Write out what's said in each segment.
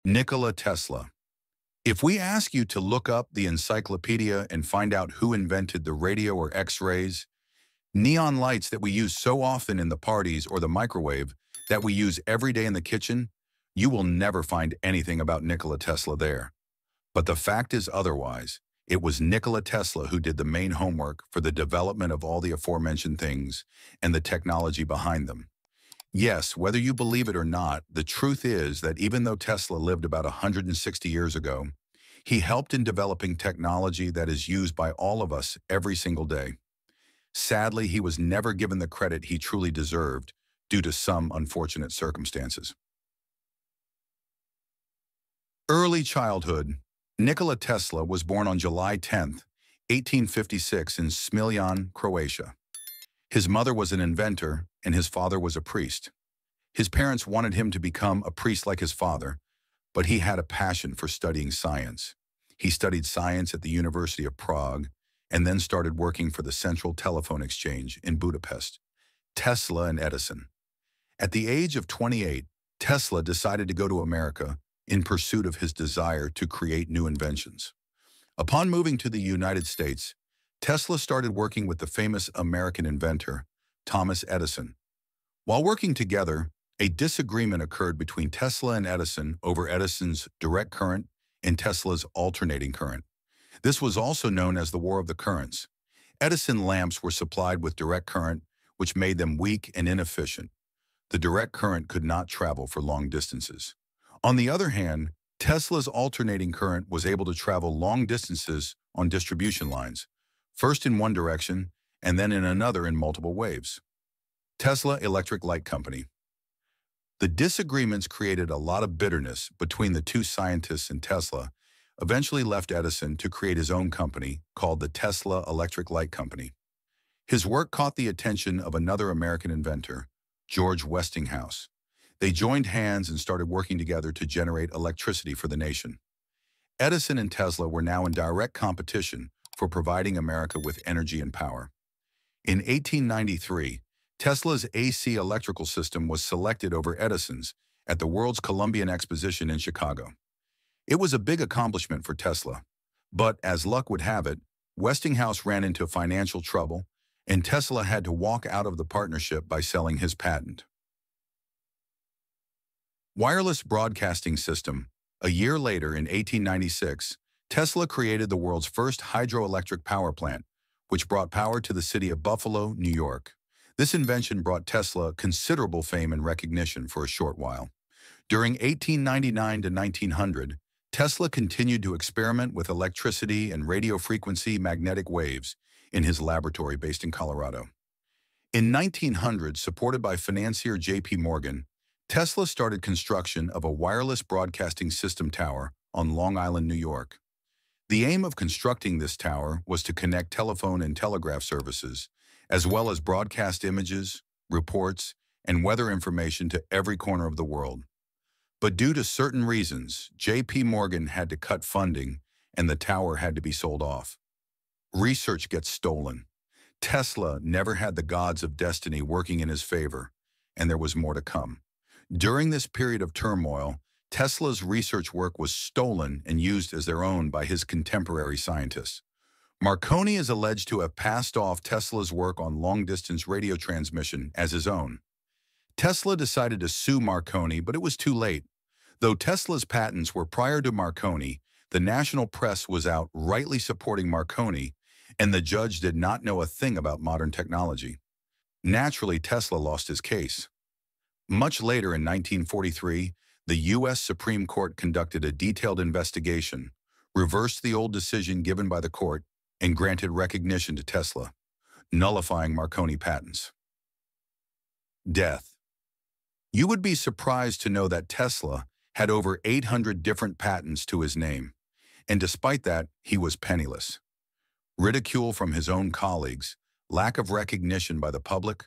Nikola Tesla. If we ask you to look up the encyclopedia and find out who invented the radio or X-rays, neon lights that we use so often in the parties or the microwave that we use every day in the kitchen, you will never find anything about Nikola Tesla there. But the fact is otherwise. It was Nikola Tesla who did the main homework for the development of all the aforementioned things and the technology behind them. Yes, whether you believe it or not, the truth is that even though Tesla lived about 160 years ago, he helped in developing technology that is used by all of us every single day. Sadly, he was never given the credit he truly deserved due to some unfortunate circumstances. Early childhood. Nikola Tesla was born on July 10, 1856 in Smiljan, Croatia. His mother was an inventor and his father was a priest. His parents wanted him to become a priest like his father, but he had a passion for studying science. He studied science at the University of Prague and then started working for the Central Telephone Exchange in Budapest. Tesla and Edison. At the age of 28, Tesla decided to go to America in pursuit of his desire to create new inventions. Upon moving to the United States, Tesla started working with the famous American inventor, Thomas Edison. While working together, a disagreement occurred between Tesla and Edison over Edison's direct current and Tesla's alternating current. This was also known as the War of the Currents. Edison lamps were supplied with direct current, which made them weak and inefficient. The direct current could not travel for long distances. On the other hand, Tesla's alternating current was able to travel long distances on distribution lines, first in one direction and then in another in multiple waves. Tesla Electric Light Company. The disagreements created a lot of bitterness between the two scientists, and Tesla eventually left Edison to create his own company called the Tesla Electric Light Company. His work caught the attention of another American inventor, George Westinghouse. They joined hands and started working together to generate electricity for the nation. Edison and Tesla were now in direct competition for providing America with energy and power. In 1893, Tesla's AC electrical system was selected over Edison's at the World's Columbian Exposition in Chicago. It was a big accomplishment for Tesla, but as luck would have it, Westinghouse ran into financial trouble and Tesla had to walk out of the partnership by selling his patent. Wireless broadcasting system. A year later, in 1896, Tesla created the world's first hydroelectric power plant, which brought power to the city of Buffalo, New York. This invention brought Tesla considerable fame and recognition for a short while. During 1899 to 1900, Tesla continued to experiment with electricity and radio frequency magnetic waves in his laboratory based in Colorado. In 1900, supported by financier J.P. Morgan, Tesla started construction of a wireless broadcasting system tower on Long Island, New York. The aim of constructing this tower was to connect telephone and telegraph services, as well as broadcast images, reports, and weather information to every corner of the world. But due to certain reasons, J.P. Morgan had to cut funding and the tower had to be sold off. Research gets stolen. Tesla never had the gods of destiny working in his favor, and there was more to come. During this period of turmoil, Tesla's research work was stolen and used as their own by his contemporary scientists. Marconi is alleged to have passed off Tesla's work on long-distance radio transmission as his own. Tesla decided to sue Marconi, but it was too late. Though Tesla's patents were prior to Marconi, the national press was out rightly supporting Marconi, and the judge did not know a thing about modern technology. Naturally, Tesla lost his case. Much later in 1943, the U.S. Supreme Court conducted a detailed investigation, reversed the old decision given by the court, and granted recognition to Tesla, nullifying Marconi patents. Death. You would be surprised to know that Tesla had over 800 different patents to his name, and despite that, he was penniless. Ridicule from his own colleagues, lack of recognition by the public,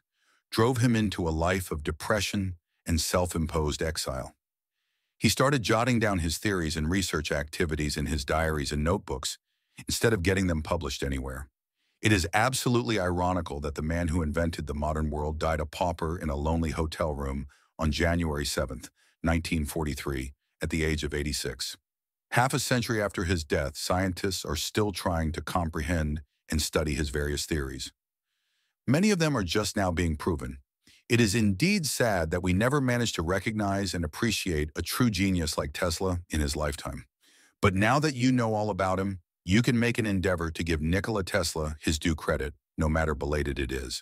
drove him into a life of depression and self-imposed exile. He started jotting down his theories and research activities in his diaries and notebooks, instead of getting them published anywhere. It is absolutely ironical that the man who invented the modern world died a pauper in a lonely hotel room on January 7, 1943, at the age of 86. Half a century after his death, scientists are still trying to comprehend and study his various theories. Many of them are just now being proven. It is indeed sad that we never managed to recognize and appreciate a true genius like Tesla in his lifetime. But now that you know all about him, you can make an endeavor to give Nikola Tesla his due credit, no matter belated it is.